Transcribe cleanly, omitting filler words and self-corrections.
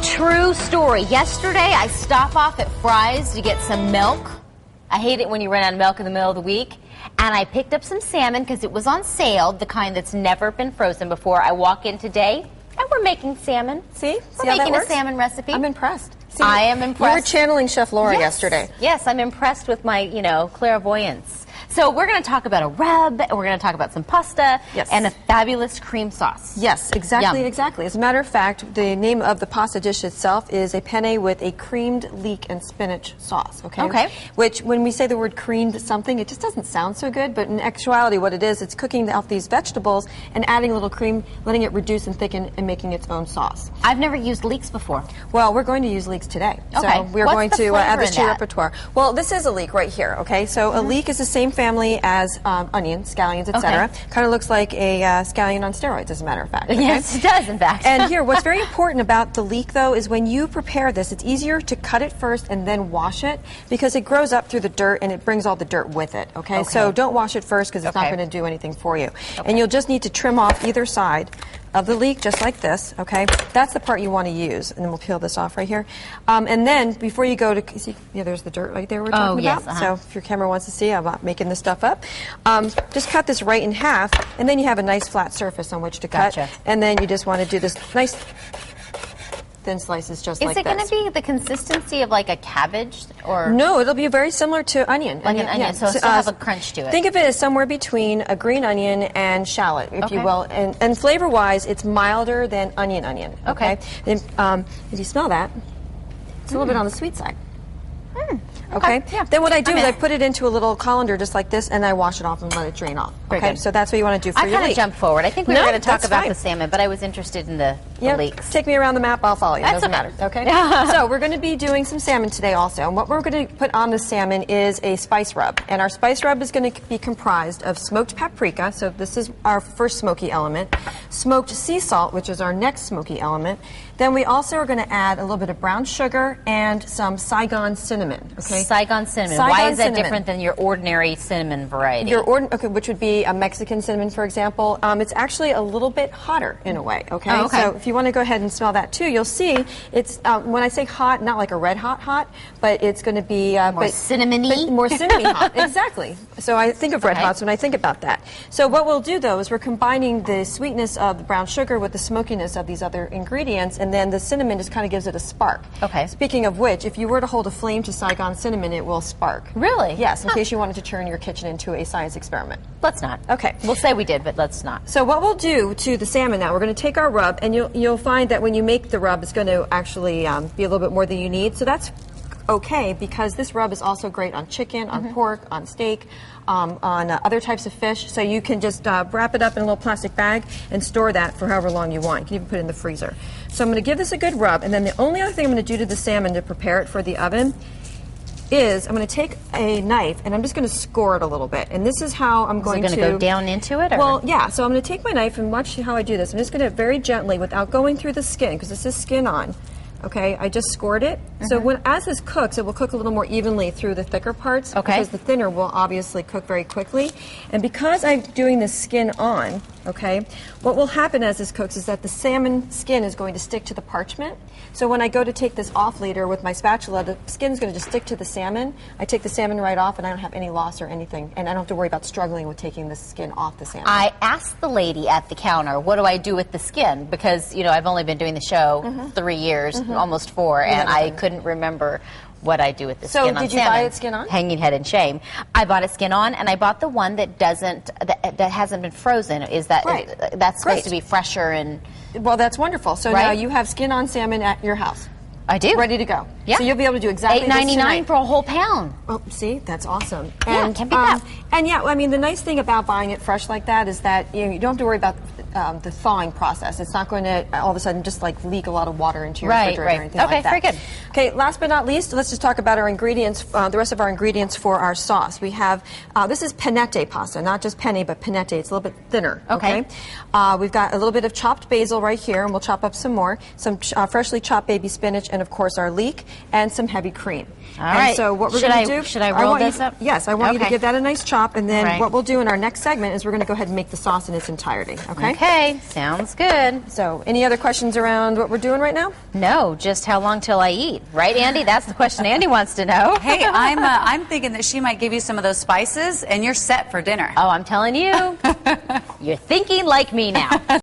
True story. Yesterday, I stopped off at Fry's to get some milk. I hate it when you run out of milk in the middle of the week. And I picked up some salmon because it was on sale, the kind that's never been frozen before. I walk in today, and we're making salmon. See? We're making a salmon recipe. I'm impressed. See, I am impressed. You were channeling Chef Laura yesterday. Yes, I'm impressed with my, clairvoyance. So we're going to talk about a rub, and we're going to talk about some pasta, and a fabulous cream sauce. Yes, exactly, Yum. exactly. As a matter of fact, the name of the pasta dish itself is a penne with a creamed leek and spinach sauce, okay? Okay. Which, when we say the word creamed something, it just doesn't sound so good, but in actuality what it is, it's cooking out these vegetables and adding a little cream, letting it reduce and thicken, and making its own sauce. I've never used leeks before. Well, we're going to use leeks today. Okay. So we're going to add this to your repertoire. Well, this is a leek right here, okay? So a leek is the same family as onions, scallions, etc. Kind of looks like a scallion on steroids, as a matter of fact. Okay? Yes, it does, in fact. And here, what's very important about the leek, though, is when you prepare this, it's easier to cut it first and then wash it because it grows up through the dirt and it brings all the dirt with it, okay? So don't wash it first because it's not going to do anything for you. And you'll just need to trim off either side of the leek, just like this, okay? That's the part you want to use, and then we'll peel this off right here. And then, before you go to, see, there's the dirt right there we're talking about. So if your camera wants to see, I'm not making this stuff up. Just cut this right in half, and then you have a nice flat surface on which to cut. And then you just want to do this nice thin slices just like this. Is it going to be the consistency of like a cabbage? Or no, it'll be very similar to onion. Like an onion, so it'll still have a crunch to it. Think of it as somewhere between a green onion and shallot, if you will. And flavor-wise, it's milder than onion. Okay. And, if you smell that, it's a little bit on the sweet side. Okay. Then what I do is I put it into a little colander just like this, and I wash it off and let it drain off. Okay. So that's what you want to do for your leek. I kind of jumped forward. I think we were going to talk about the salmon, but I was interested in the leeks. Take me around the map. I'll follow you. It doesn't matter. Okay. So we're going to be doing some salmon today also, and what we're going to put on the salmon is a spice rub, and our spice rub is going to be comprised of smoked paprika. So this is our first smoky element. Smoked sea salt, which is our next smoky element. Then we also are going to add a little bit of brown sugar and some Saigon cinnamon. Okay. Saigon cinnamon. Why is that different than your ordinary cinnamon variety? Which would be a Mexican cinnamon, for example. It's actually a little bit hotter in a way. Okay. So if you want to go ahead and smell that too, you'll see it's when I say hot, not like a red hot, but it's going to be more cinnamony. More cinnamony hot. Exactly. So I think of red hots when I think about that. So what we'll do though is we're combining the sweetness of the brown sugar with the smokiness of these other ingredients, and then the cinnamon just kind of gives it a spark. Okay. Speaking of which, if you were to hold a flame to Saigon cinnamon, it will spark. Really? Yes, in case you wanted to turn your kitchen into a science experiment. Let's not. Okay. We'll say we did, but let's not. So what we'll do to the salmon now, we're going to take our rub, and you'll find that when you make the rub, it's going to actually be a little bit more than you need. So that's okay, because this rub is also great on chicken, on pork, on steak, on other types of fish. So you can just wrap it up in a little plastic bag and store that for however long you want. You can even put it in the freezer. So I'm going to give this a good rub, and then the only other thing I'm going to do to the salmon to prepare it for the oven is I'm going to take a knife and I'm just going to score it a little bit. And this is how I'm going to go down into it? Or? Well, yeah. So I'm going to take my knife and watch how I do this. I'm just going to very gently, without going through the skin, because this is skin on. Okay, I just scored it. So as this cooks, it will cook a little more evenly through the thicker parts. Okay. Because the thinner will obviously cook very quickly. And because I'm doing the skin on, okay, what will happen as this cooks is that the salmon skin is going to stick to the parchment. So when I go to take this off later with my spatula, the skin is going to just stick to the salmon. I take the salmon right off, and I don't have any loss or anything. And I don't have to worry about struggling with taking the skin off the salmon. I asked the lady at the counter, what do I do with the skin? Because, I've only been doing the show 3 years, almost 4, and I couldn't remember what I do with the skin on salmon. So did you buy it skin on? Hanging head in shame. I bought it skin on, and I bought the one that that hasn't been frozen. Is that that's supposed to be fresher and? Well, that's wonderful. So now you have skin on salmon at your house. I do. Ready to go. Yeah. So you'll be able to do exactly this $8.99 for a whole pound. Well, see, that's awesome. Yeah, And, can't beat that. And yeah, I mean, the nice thing about buying it fresh like that is that you don't have to worry about the thawing process. It's not going to all of a sudden just like leak a lot of water into your refrigerator or anything like that. Okay, very good. Okay, last but not least, let's just talk about our ingredients, the rest of our ingredients for our sauce. We have, this is pennette pasta, not just penne, but pennette. It's a little bit thinner. Okay. We've got a little bit of chopped basil right here, and we'll chop up some more, some freshly chopped baby spinach, and of course our leek, and some heavy cream. All right. So what we're going to do... Should I roll this up? Yes, I want you to give that a nice chop, and then what we'll do in our next segment is we're going to go ahead and make the sauce in its entirety. Okay? Okay, sounds good. So, any other questions around what we're doing right now? No, just how long till I eat, right, Andy? That's the question Andy wants to know. Hey, I'm thinking that she might give you some of those spices, and you're set for dinner. Oh, I'm telling you, you're thinking like me now.